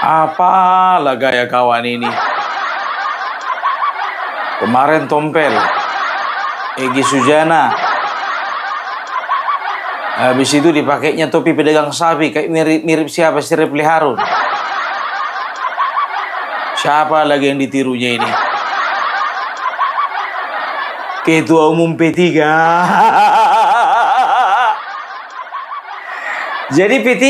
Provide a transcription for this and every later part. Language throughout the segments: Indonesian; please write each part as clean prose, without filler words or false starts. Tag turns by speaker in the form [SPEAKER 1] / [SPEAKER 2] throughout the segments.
[SPEAKER 1] Apalah gaya kawan ini. Kemarin Tompel, Egy Sujana. Habis itu dipakainya topi pedagang sapi, kayak mirip siapa, si Refli Harun. Siapa lagi yang ditirunya ini? Ketua Umum P3. Jadi P3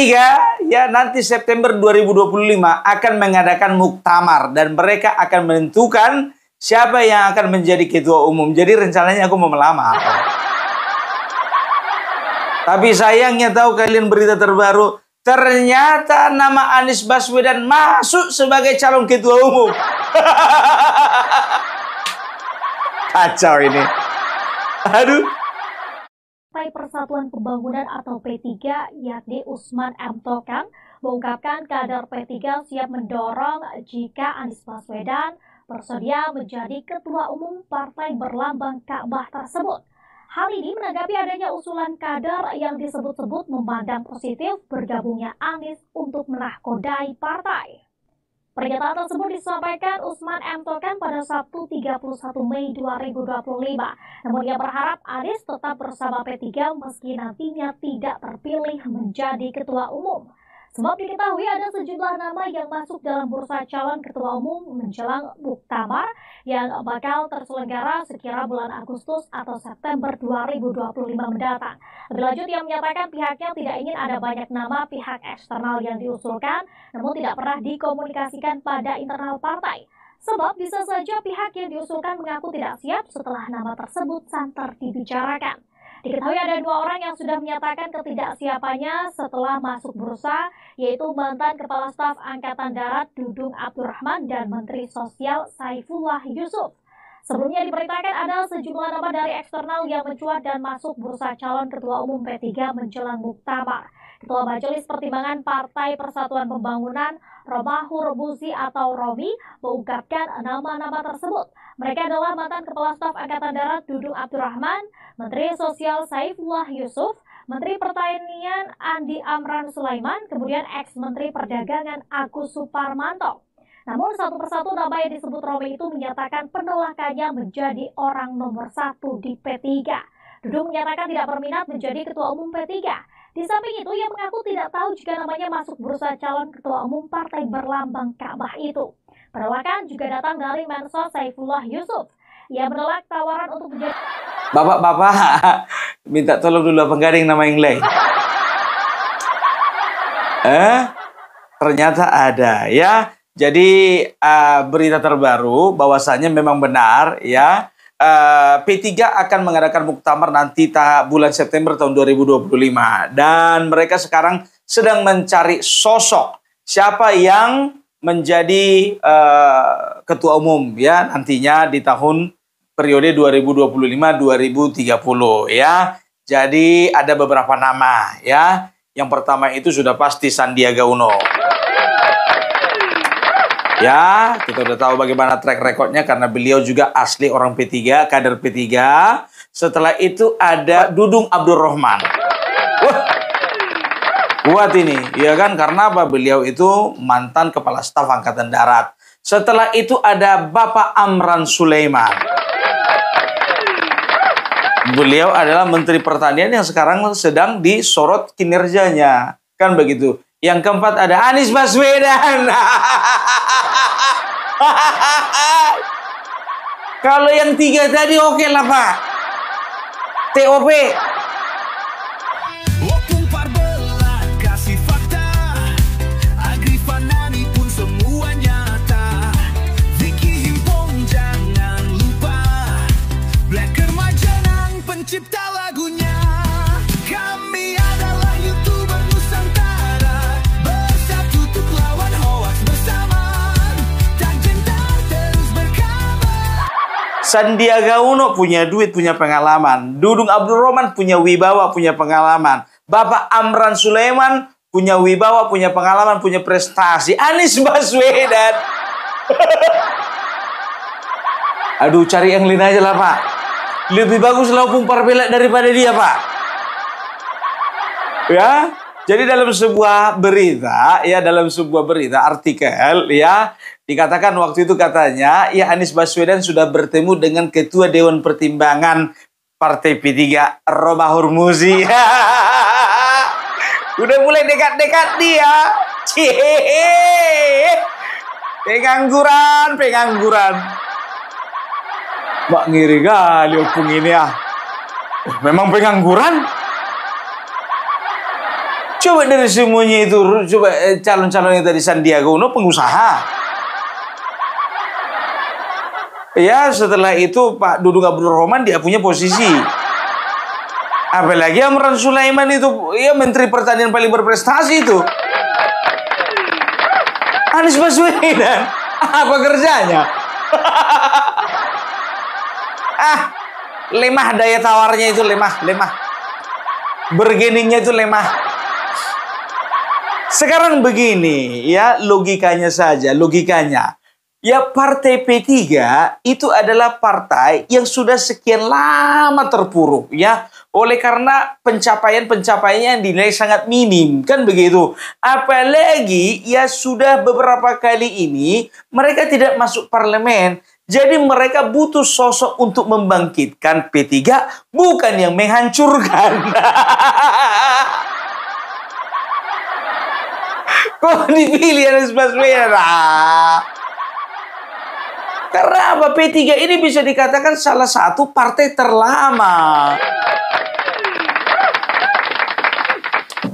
[SPEAKER 1] ya nanti September 2025 akan mengadakan muktamar dan mereka akan menentukan siapa yang akan menjadi ketua umum. Jadi rencananya aku mau melamar. Tapi sayangnya tahu kalian berita terbaru, ternyata nama Anies Baswedan masuk sebagai calon ketua umum. Kacau ini. Aduh.
[SPEAKER 2] Partai Persatuan Pembangunan atau P3 yakni Usman M. Tokan mengungkapkan kader P3 siap mendorong jika Anies Baswedan bersedia menjadi ketua umum partai berlambang Ka'bah tersebut. Hal ini menanggapi adanya usulan kader yang disebut-sebut memandang positif bergabungnya Anies untuk menahkodai partai. Pernyataan tersebut disampaikan Usman M. Tokan pada Sabtu 31 Mei 2025. Namun ia berharap Anies tetap bersama P3 meski nantinya tidak terpilih menjadi ketua umum. Sebab diketahui ada sejumlah nama yang masuk dalam bursa calon ketua umum menjelang muktamar yang bakal terselenggara sekira bulan Agustus atau September 2025 mendatang. Lebih lanjut, ia menyatakan pihaknya tidak ingin ada banyak nama pihak eksternal yang diusulkan, namun tidak pernah dikomunikasikan pada internal partai. Sebab bisa saja pihak yang diusulkan mengaku tidak siap setelah nama tersebut santer dibicarakan. Diketahui ada 2 orang yang sudah menyatakan ketidaksiapannya setelah masuk bursa, yaitu mantan Kepala Staf Angkatan Darat Dudung Abdurrahman dan Menteri Sosial Saifullah Yusuf. Sebelumnya diberitakan ada sejumlah nama dari eksternal yang mencuat dan masuk bursa calon ketua umum P3 menjelang muktamar. Ketua Majelis Pertimbangan Partai Persatuan Pembangunan, Romahur Muzi atau Romi, mengungkapkan nama-nama tersebut. Mereka adalah mantan Kepala Staf Angkatan Darat Dudung Abdurrahman, Menteri Sosial Saifullah Yusuf, Menteri Pertanian Andi Amran Sulaiman, kemudian ex-Menteri Perdagangan Agus Suparmanto. Namun satu persatu nama yang disebut Romi itu menyatakan penolakannya menjadi orang nomor 1 di P3. Dudung menyatakan tidak berminat menjadi ketua umum P3. Di samping itu, ia mengaku tidak tahu jika namanya masuk bursa calon ketua umum partai berlambang Ka'bah itu. Penolakan juga datang dari Mensos Saifullah Yusuf. Ia menolak tawaran untuk menjadi...
[SPEAKER 1] Bapak-bapak, minta tolong dulu apa nggak ada yang nama yang lain? Ternyata ada ya. Jadi berita terbaru bahwasannya memang benar ya. P3 akan mengadakan muktamar nanti bulan September tahun 2025 dan mereka sekarang sedang mencari sosok siapa yang menjadi ketua umum ya nantinya di tahun periode 2025-2030 ya. Jadi ada beberapa nama ya. Yang pertama itu sudah pasti Sandiaga Uno. Ya, kita udah tahu bagaimana track recordnya karena beliau juga asli orang P3, kader P3. Setelah itu ada Dudung Abdurrahman. Wah, kuat ini, ya kan? Karena apa? Beliau itu mantan Kepala Staf Angkatan Darat. Setelah itu ada Bapak Amran Sulaiman. Beliau adalah Menteri Pertanian yang sekarang sedang disorot kinerjanya. Kan begitu. Yang keempat ada Anies Baswedan. Kalau yang 3 tadi oke lah Pak. TOP. Sandiaga Uno punya duit, punya pengalaman. Dudung Abdurrahman punya wibawa, punya pengalaman. Bapak Amran Sulaiman punya wibawa, punya pengalaman, punya prestasi. Anies Baswedan. Aduh, cari yang lain aja lah, Pak. Lebih bagus Laupung Parbela daripada dia, Pak. Ya, Jadi dalam sebuah berita, artikel ya, dikatakan waktu itu katanya, ya Anies Baswedan sudah bertemu dengan Ketua Dewan Pertimbangan Partai P3, Romahur Muzi. Udah mulai dekat-dekat dia. Pengangguran. Mbak ngiri kali opung ini ah. Memang pengangguran? Coba dari semuanya itu, coba calon-calon yang tadi Sandiaga Uno pengusaha. Ya setelah itu Pak Dudung Abdul Rahman dia punya posisi. Apalagi Amran Sulaiman itu, ya Menteri Pertanian paling berprestasi itu. Anies Baswedan, apa kerjanya? Lemah daya tawarnya itu, lemah. Bergeningnya itu lemah. Sekarang begini, ya logikanya. Ya Partai P3 itu adalah partai yang sudah sekian lama terpuruk, ya. Oleh karena pencapaian-pencapaiannya yang dinilai sangat minim, kan begitu. Apalagi ya sudah beberapa kali ini mereka tidak masuk parlemen. Jadi mereka butuh sosok untuk membangkitkan P3, bukan yang menghancurkan. Kok dipilih Anies Baswedan? Karena apa? P3 ini bisa dikatakan salah satu partai terlama.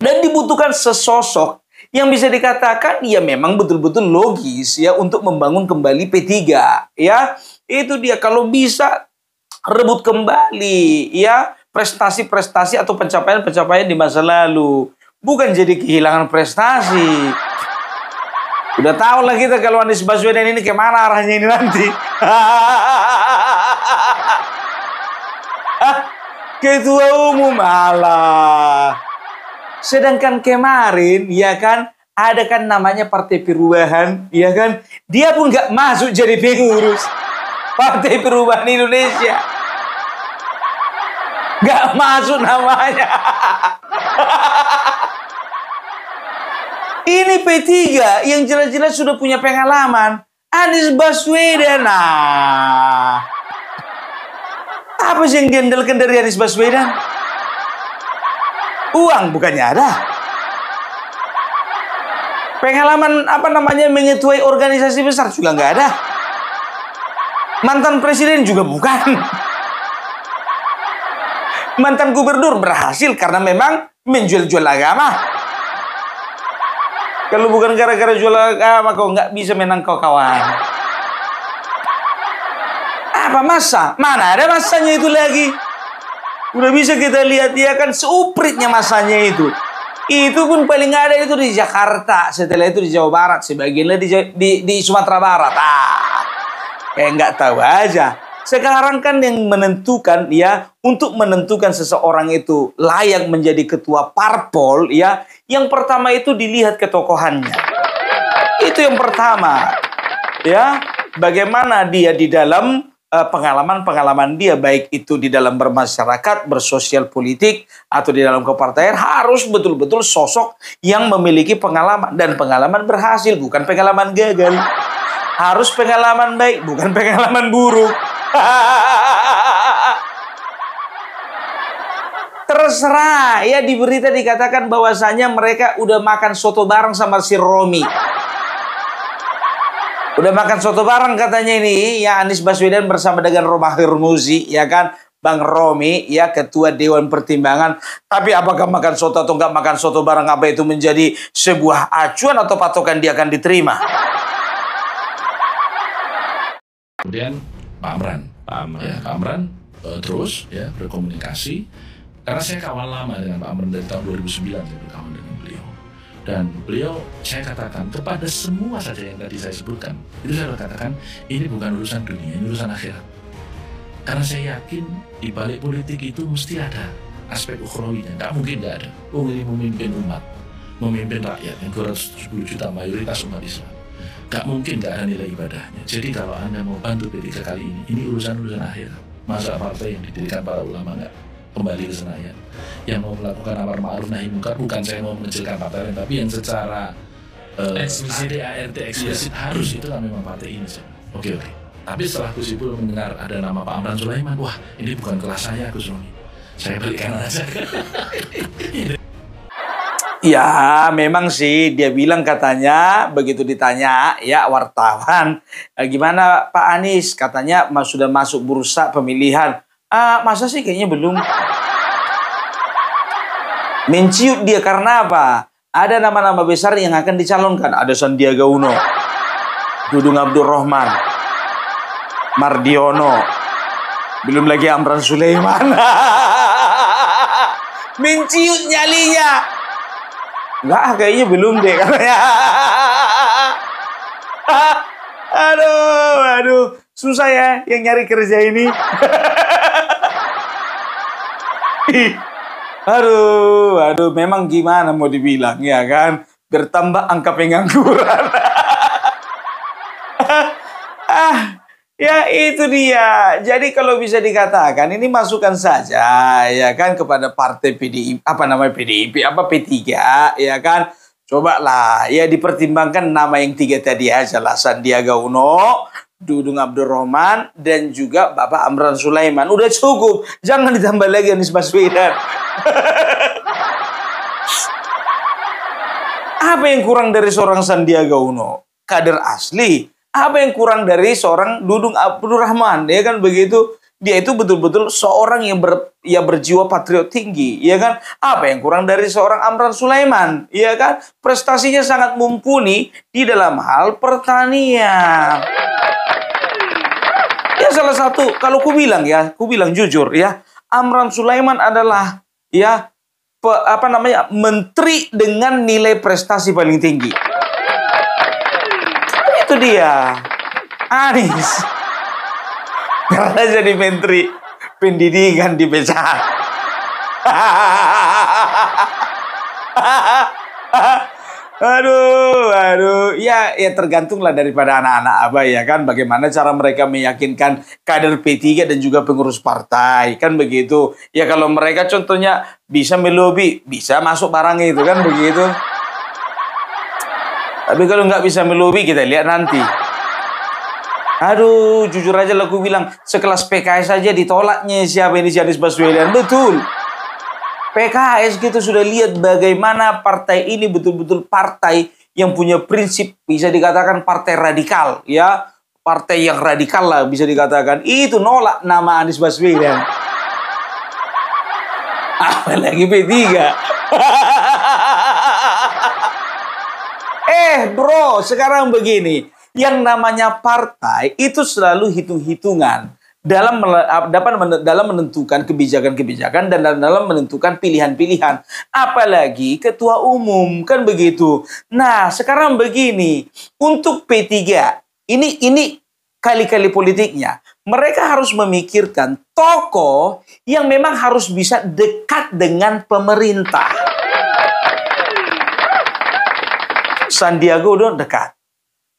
[SPEAKER 1] Dan dibutuhkan sesosok yang bisa dikatakan ya memang betul-betul logis ya untuk membangun kembali P3 ya. Itu dia, kalau bisa rebut kembali ya prestasi-prestasi atau pencapaian-pencapaian di masa lalu, bukan jadi kehilangan prestasi. Udah tahu lah kita kalau Anies Baswedan ini kemana arahnya ini nanti. Ketua umum malah. Sedangkan kemarin, ya kan, ada kan namanya Partai Perubahan, ya kan, dia pun nggak masuk jadi pengurus Partai Perubahan Indonesia, nggak masuk namanya. Ini P3 yang jelas-jelas sudah punya pengalaman. Anies Baswedan, apa sih yang diandalkan dari Anies Baswedan? Uang bukannya ada. Pengalaman mengetuai organisasi besar juga nggak ada. Mantan presiden juga bukan. Mantan gubernur berhasil karena memang menjual-jual agama. Kalau bukan gara-gara jual agama kau nggak bisa menang kau kawan. Apa masa? Mana ada masanya itu lagi? Udah bisa kita lihat dia kan seupritnya masanya itu. Itu pun paling ada itu di Jakarta. Setelah itu di Jawa Barat. Sebagiannya di Sumatera Barat. Kayak nggak tahu aja. Sekarang kan yang menentukan ya, untuk menentukan seseorang itu layak menjadi ketua parpol ya, yang pertama itu dilihat ketokohannya. Itu yang pertama. Ya, bagaimana dia di dalam pengalaman-pengalaman dia, baik itu di dalam bermasyarakat, bersosial politik, atau di dalam kepartaian, harus betul-betul sosok yang memiliki pengalaman. Dan pengalaman berhasil, bukan pengalaman gagal. Harus pengalaman baik, bukan pengalaman buruk. Terserah, ya di berita dikatakan bahwasanya mereka udah makan soto bareng sama si Romi. Udah makan soto bareng katanya ini, ya Anies Baswedan bersama dengan Romahur Muzi, ya kan, Bang Romi, ya Ketua Dewan Pertimbangan. Tapi apakah makan soto atau nggak makan soto bareng, apa itu menjadi sebuah acuan atau patokan dia akan diterima?
[SPEAKER 3] Kemudian Pak Amran terus ya berkomunikasi, karena saya kawan lama dengan Pak Amran dari tahun 2009, saya berkawan dengan beliau. Dan beliau, saya katakan kepada semua saja yang tadi saya sebutkan, itu saya katakan ini bukan urusan dunia, ini urusan akhirat. Karena saya yakin di balik politik itu mesti ada aspek ukhrawinya, nggak mungkin nggak ada. Oh, ini memimpin umat, memimpin rakyat yang 270 juta mayoritas umat Islam. Gak mungkin gak ada nilai ibadahnya. Jadi kalau Anda mau bantu P3 kali ini urusan akhirat. Masa partai yang didirikan para ulama gak kembali ke Senayan? yang mau melakukan amar ma'ruf nahi munkar, bukan saya mau mengecilkan partai lain, tapi yang secara ADART eksplisit harus, itu kan memang partai ini. Oke. Tapi setelah Gus Ipul mendengar ada nama Pak Amran Sulaiman, wah ini bukan kelas saya Gus Roni, saya berikan aja.
[SPEAKER 1] Ya, memang sih dia bilang katanya begitu ditanya ya wartawan, gimana Pak Anies, katanya sudah masuk bursa pemilihan. Masa sih kayaknya belum. Menciut dia karena apa? Ada nama-nama besar yang akan dicalonkan. Ada Sandiaga Uno, Dudung Abdurrahman, Mardiono, belum lagi Amran Sulaiman. Menciut nyalinya. Enggak, kayaknya belum deh katanya. Aduh, susah ya yang nyari kerja ini. Aduh, memang gimana mau dibilang ya kan? Bertambah angka pengangguran. Ya itu dia. Jadi kalau bisa dikatakan ini masukan saja ya kan kepada partai PDIP, PDIP, P3 ya kan. Cobalah ya dipertimbangkan nama yang 3 tadi aja lah, Sandiaga Uno, Dudung Abdurrahman, dan juga Bapak Amran Sulaiman. Udah cukup, jangan ditambah lagi Anies Baswedan. Apa yang kurang dari seorang Sandiaga Uno? Kader asli. Apa yang kurang dari seorang Dudung Abdurrahman, ya kan begitu? Dia itu betul-betul seorang yang berjiwa patriot tinggi, ya kan? Apa yang kurang dari seorang Amran Sulaiman, ya kan? Prestasinya sangat mumpuni di dalam hal pertanian. Ya salah satu, kalau ku bilang jujur ya, Amran Sulaiman adalah ya menteri dengan nilai prestasi paling tinggi. Itu dia, Anies. Karena jadi menteri pendidikan dipecat. Aduh, ya tergantunglah daripada anak-anak Abah ya kan, bagaimana cara mereka meyakinkan kader P3 dan juga pengurus partai, kan begitu. Ya kalau mereka contohnya bisa melobi, bisa masuk barang itu kan begitu. Tapi kalau nggak bisa melobi, kita lihat nanti. Aduh, jujur aja lah aku bilang, sekelas PKS saja ditolaknya siapa ini, si Anies Baswedan. Betul. PKS kita sudah lihat bagaimana partai ini betul-betul partai yang punya prinsip, bisa dikatakan partai radikal, ya. Partai yang radikal lah bisa dikatakan. Itu nolak nama Anies Baswedan. Apalagi P3. Bro, sekarang begini, yang namanya partai itu selalu hitung-hitungan dalam menentukan kebijakan-kebijakan dan dalam menentukan pilihan-pilihan. Apalagi ketua umum, kan begitu. Nah, sekarang begini, untuk P3, ini kali-kali politiknya, mereka harus memikirkan tokoh yang memang harus bisa dekat dengan pemerintah. Sandiaga udah dekat.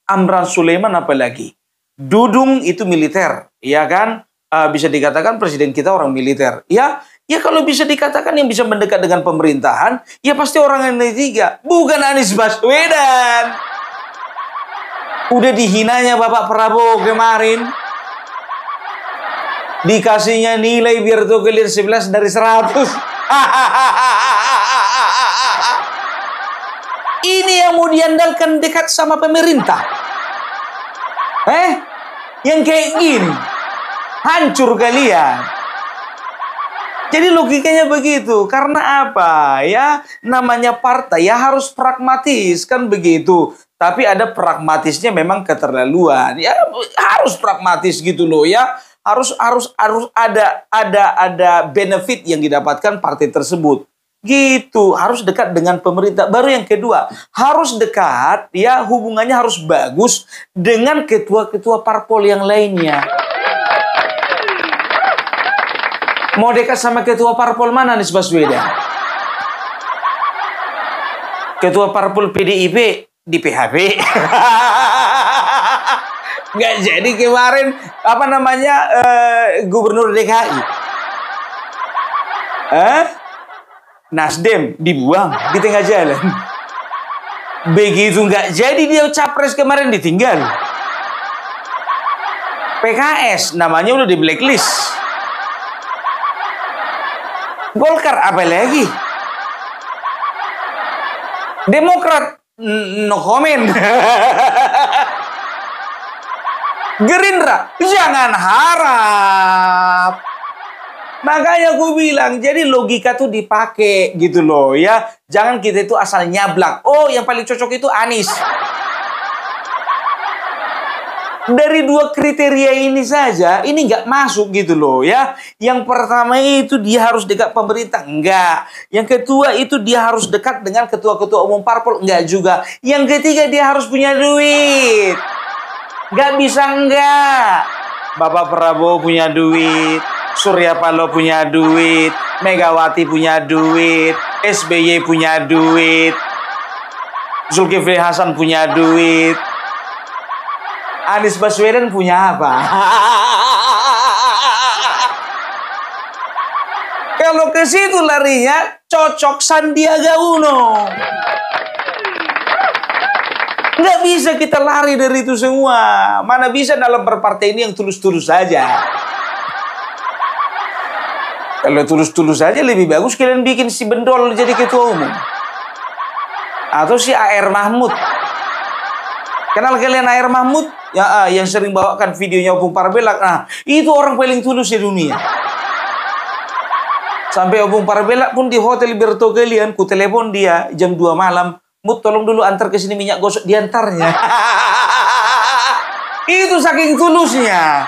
[SPEAKER 1] Amran Sulaiman apalagi. Dudung itu militer, ya kan? Bisa dikatakan presiden kita orang militer. Ya kalau bisa dikatakan yang bisa mendekat dengan pemerintahan, ya pasti orang yang tiga, bukan Anies Baswedan. Udah dihinanya Bapak Prabowo kemarin. Dikasihnya nilai biar tuh kalian 11 dari 100. Ini yang mau diandalkan dekat sama pemerintah. Yang kayak gini. Hancur kalian. Jadi logikanya begitu. Karena apa? Ya, namanya partai ya harus pragmatis, kan begitu. Tapi ada pragmatisnya memang keterlaluan. Ya harus pragmatis gitu loh ya. Harus ada benefit yang didapatkan partai tersebut. Gitu, harus dekat dengan pemerintah. Baru yang kedua, harus dekat, ya hubungannya harus bagus dengan ketua-ketua parpol yang lainnya. Mau dekat sama ketua parpol mana Anies Baswedan? Ketua parpol PDIP di PHP. Nggak jadi kemarin Gubernur DKI. Nasdem dibuang di tengah jalan. Begitu nggak jadi dia capres kemarin ditinggal. PKS namanya udah di blacklist. Golkar apa lagi? Demokrat no comment. Gerindra jangan harap. Makanya gue bilang, jadi logika tuh dipakai gitu loh ya. Jangan kita itu asal nyablak. Oh, yang paling cocok itu Anies. Dari dua kriteria ini saja, ini nggak masuk gitu loh ya. Yang pertama itu dia harus dekat pemerintah, enggak. Yang kedua itu dia harus dekat dengan ketua-ketua umum parpol, enggak juga. Yang ketiga dia harus punya duit. Nggak bisa enggak. Bapak Prabowo punya duit. Surya Paloh punya duit, Megawati punya duit, SBY punya duit, Zulkifli Hasan punya duit, Anies Baswedan punya apa? Kalau ke situ larinya cocok Sandiaga Uno. Nggak bisa kita lari dari itu semua. Mana bisa dalam berpartai ini yang tulus-tulus saja. Kalau tulus-tulus saja lebih bagus kalian bikin si Bendol jadi ketua umum. Atau si AR Mahmud. Kenal kalian AR Mahmud? Ya, yang sering bawakan videonya Opung Parbelak. Nah, itu orang paling tulus di dunia. Sampai Opung Parbelak pun di hotel Berto kalian, ku telepon dia jam 2 malam. Mut, tolong dulu antar ke sini minyak gosok, diantarnya. Itu saking tulusnya.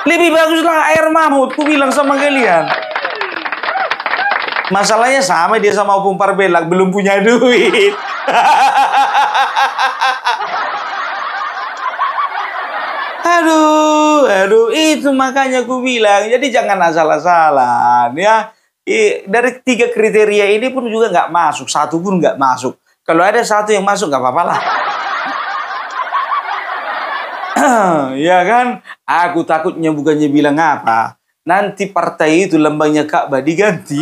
[SPEAKER 1] Lebih baguslah Air Mahmud, ku bilang sama kalian. Masalahnya sama dia sama Opung Parbelak, belum punya duit. Aduh, itu makanya ku bilang. Jadi jangan asal-asalan ya. Dari 3 kriteria ini pun juga nggak masuk, satu pun nggak masuk. Kalau ada satu yang masuk nggak apa-apa lah. Ya kan? Aku takutnya bukannya bilang apa. Nanti partai itu lambangnya Ka'bah diganti.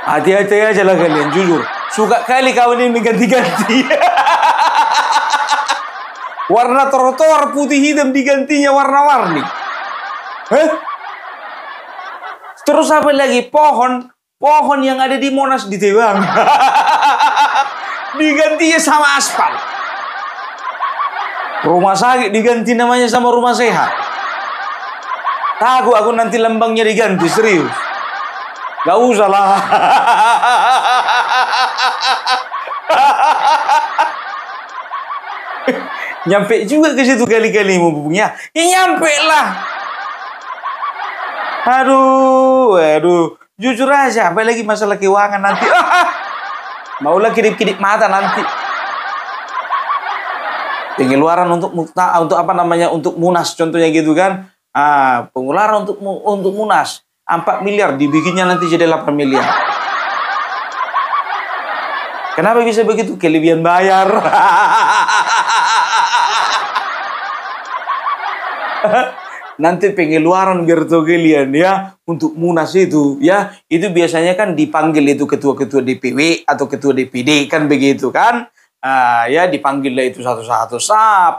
[SPEAKER 1] Hati-hati aja lah kalian, jujur. Suka kali kawan ini ganti-ganti. Warna trotoar putih hitam digantinya warna-warni. Terus apa lagi? Pohon yang ada di Monas ditebang. Digantinya sama aspal. Rumah sakit diganti namanya sama rumah sehat. Takut aku nanti lambangnya diganti, serius. Gak usah lah. Nyampe juga ke situ kali-kali mau punya. Ya nyampe lah. Aduh. Jujur aja, apalagi masalah keuangan nanti. Maulah kedip-kedip mata nanti. Pengeluaran untuk apa namanya, untuk Munas contohnya gitu kan. Pengeluaran untuk Munas 4 miliar dibikinnya nanti jadi 8 miliar. Kenapa bisa begitu? Kelebihan bayar. Nanti pengeluaran Berto kalian ya untuk Munas itu ya, itu biasanya kan dipanggil itu ketua-ketua DPW atau ketua DPD kan begitu kan. Ya dipanggil lah itu satu-satu.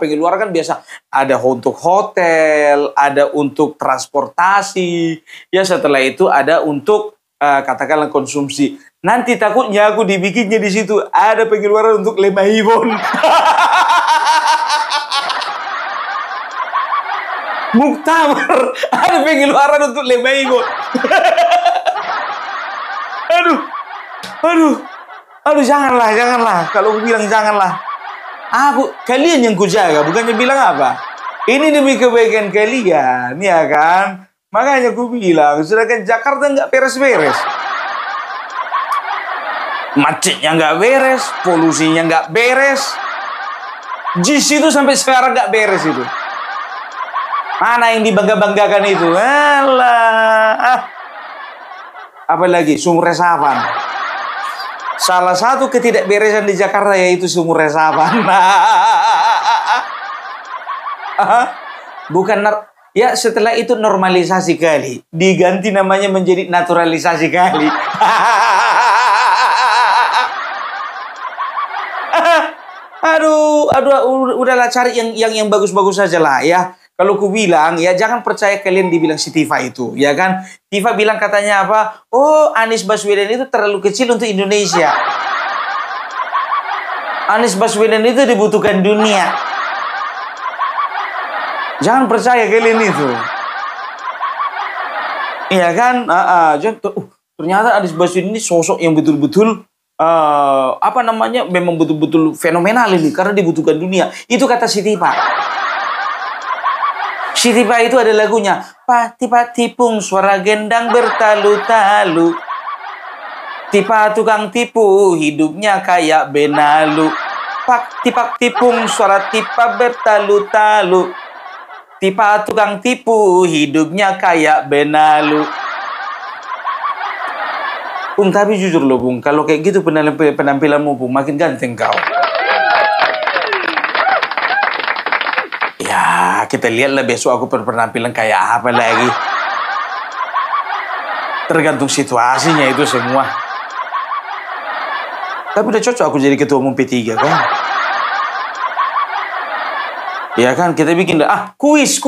[SPEAKER 1] Pengeluaran kan biasa ada untuk hotel, ada untuk transportasi. Ya setelah itu ada untuk katakanlah konsumsi. Nanti takutnya aku dibikinnya di situ ada pengeluaran untuk lemahibon. Muktamar ada pengeluaran untuk lemahibon. Aduh, janganlah. Kalau aku bilang janganlah. Kalian yang kujaga, bukannya bilang apa. Ini demi kebaikan kalian, ya kan? Makanya aku bilang, sedangkan Jakarta nggak beres-beres. Macetnya nggak beres, polusinya nggak beres. JIS itu sampai sekarang nggak beres itu. Mana yang dibangga-banggakan itu? Alah. Apalagi sumur resapan. Salah satu ketidakberesan di Jakarta yaitu sumur resapan. Ya setelah itu normalisasi kali. Diganti namanya menjadi naturalisasi kali. Aduh, udahlah cari yang bagus-bagus saja lah ya. Kalau ku bilang ya jangan percaya kalian dibilang si Tifa itu, ya kan? Tifa bilang katanya apa? Oh, Anies Baswedan itu terlalu kecil untuk Indonesia. Anies Baswedan itu dibutuhkan dunia. Jangan percaya kalian itu. Iya kan? Ternyata Anies Baswedan ini sosok yang betul-betul memang betul-betul fenomenal ini karena dibutuhkan dunia. Itu kata si Tifa. Si Tifa itu ada lagunya. Tipa tipung suara gendang bertalu-talu. Tipa tukang tipu hidupnya kayak benalu. Tipak tipung suara tipa bertalu-talu. Tipa tukang tipu hidupnya kayak benalu. Bung, tapi jujur loh Bung, kalau kayak gitu penampilanmu Bung, makin ganteng kau. Ya, kita lihatlah besok aku berpenampilan kayak apa lagi. Tergantung situasinya itu semua. Tapi udah cocok aku jadi ketua umum P3 kan. Ya kan, kita bikin kuis.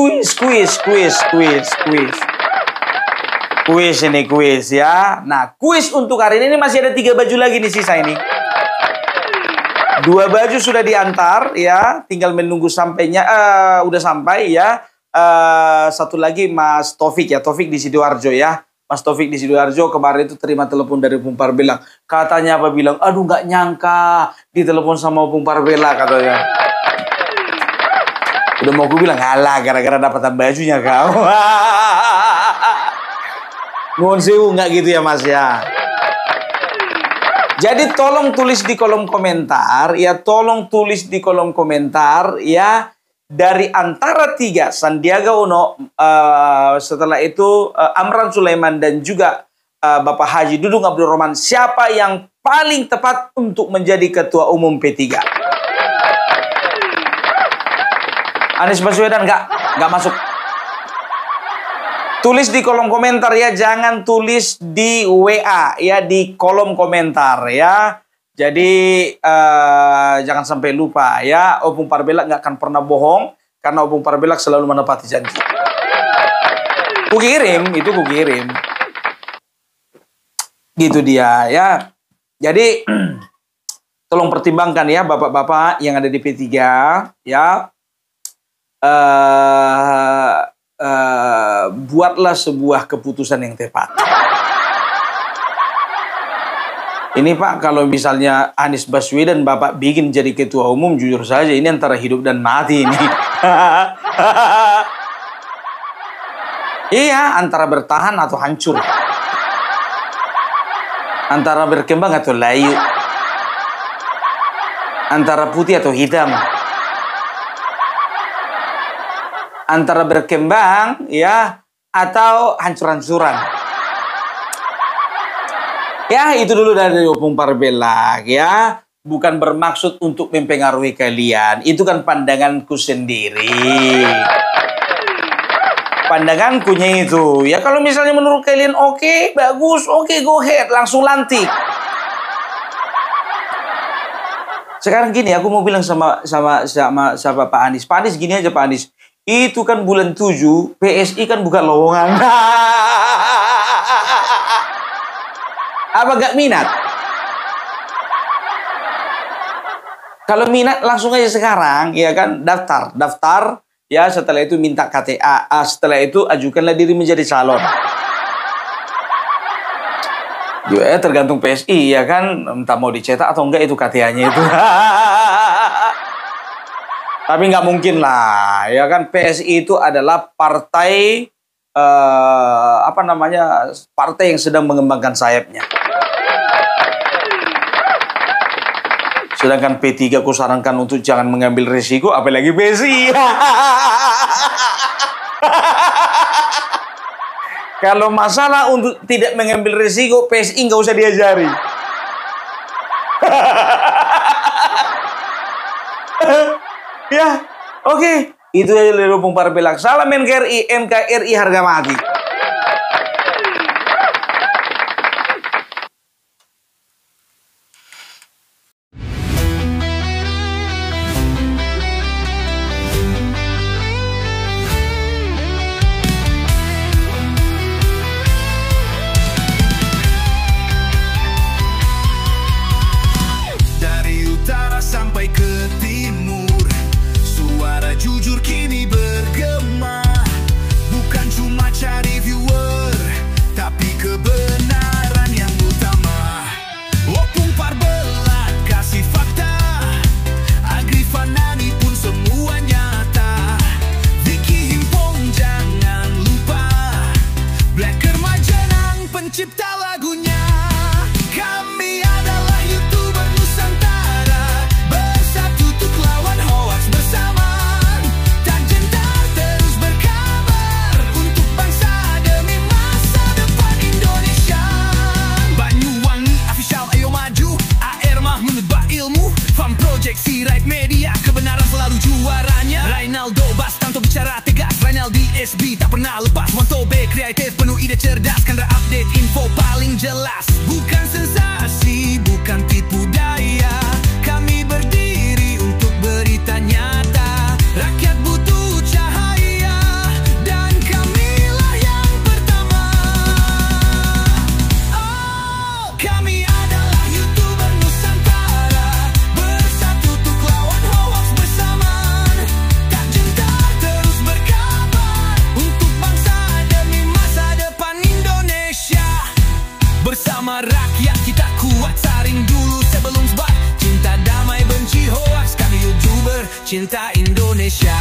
[SPEAKER 1] Kuis ini kuis ya. Nah, kuis untuk hari ini masih ada 3 baju lagi nih sisa ini. 2 baju sudah diantar ya, tinggal menunggu sampainya. Udah sampai ya. Satu lagi Mas Taufik ya, Taufik di Sidoarjo ya. Mas Taufik di Sidoarjo kemarin itu terima telepon dari Opung Parbella. Katanya apa bilang, aduh nggak nyangka ditelepon sama Opung Parbella katanya. Udah mau gue bilang, alah gara-gara dapatan bajunya kau. Nuhun sewu nggak gitu ya Mas ya. Jadi tolong tulis di kolom komentar ya, dari antara 3 Sandiaga Uno, setelah itu Amran Sulaiman dan juga Bapak Haji Dudung Abdurrahman, siapa yang paling tepat untuk menjadi ketua umum P3? Anies Baswedan nggak masuk. Tulis di kolom komentar ya, jangan tulis di WA ya, di kolom komentar ya. Jadi jangan sampai lupa ya, Opung Parbella nggak akan pernah bohong karena Opung Parbella selalu menepati janji. Kukirim. Gitu dia ya. Jadi tolong pertimbangkan ya bapak-bapak yang ada di P3 ya. Buatlah sebuah keputusan yang tepat. Ini Pak, kalau misalnya Anies Baswedan Bapak bikin jadi ketua umum, jujur saja ini antara hidup dan mati ini. Iya, antara bertahan atau hancur. Antara berkembang atau layu. Antara putih atau hitam. Antara berkembang ya atau hancur-hancuran. Ya, itu dulu dari Opung Parbella ya. Bukan bermaksud untuk mempengaruhi kalian. Itu kan pandanganku sendiri. Pandangankunya itu. Ya kalau misalnya menurut kalian oke, bagus, oke, go ahead, langsung lantik. Sekarang gini, aku mau bilang sama Pak Anies. Pak Anies gini aja Pak Anies. Itu kan bulan 7, PSI kan buka lowongan. Apa gak minat? Kalau minat langsung aja sekarang, ya kan, daftar, ya setelah itu minta KTA, setelah itu ajukanlah diri menjadi calon. Ya tergantung PSI, ya kan, entah mau dicetak atau enggak itu KTA-nya itu. Tapi nggak mungkin lah, ya kan, PSI itu adalah partai partai yang sedang mengembangkan sayapnya. Sedangkan P3 aku sarankan untuk jangan mengambil risiko, apalagi PSI. Kalau masalah untuk tidak mengambil risiko, PSI nggak usah diajari. Ya, oke. Itu aja dari Rupung Parbelang. Salam NKRI, NKRI harga mati.
[SPEAKER 4] Sampai ke timur, suara jujur kini bergema. Bukan cuma cari viewer, tapi kebenaran yang utama. Opung Parbelat kasih fakta, Agri Fanani pun semua nyata. Vicky Himpong jangan lupa, Blacker Majenang pencipta lagunya. Kami adalah YouTuber Nusantara, bersatu untuk lawan hoax bersamaan. Tak gentar terus berkabar, untuk bangsa demi masa depan Indonesia. Banyuwangi Official ayo maju, AR Mahmud Ilmu, Farm Project Sirait Media, kebenaran selalu juaranya. Rainaldo Bastanto bicara tegas, Rainaldi SB tak pernah lepas. Monto B kreatif penuh ide cerdas, Kandra update info paling jelas. Bukan sensasi, bukan tipu daya, kami berdiri untuk berita nyata. Rakyat butuh cahaya, dan kamilah yang pertama. Oh, kami adalah YouTuber Nusantara, bersatu untuk lawan hoax bersamaan. Tak gentar terus berkabar, untuk bangsa demi masa depan Indonesia. Bersama rakyat kita kuat, saring dulu sebelum sebar. Cinta damai benci hoax, kami YouTuber cinta Indonesia.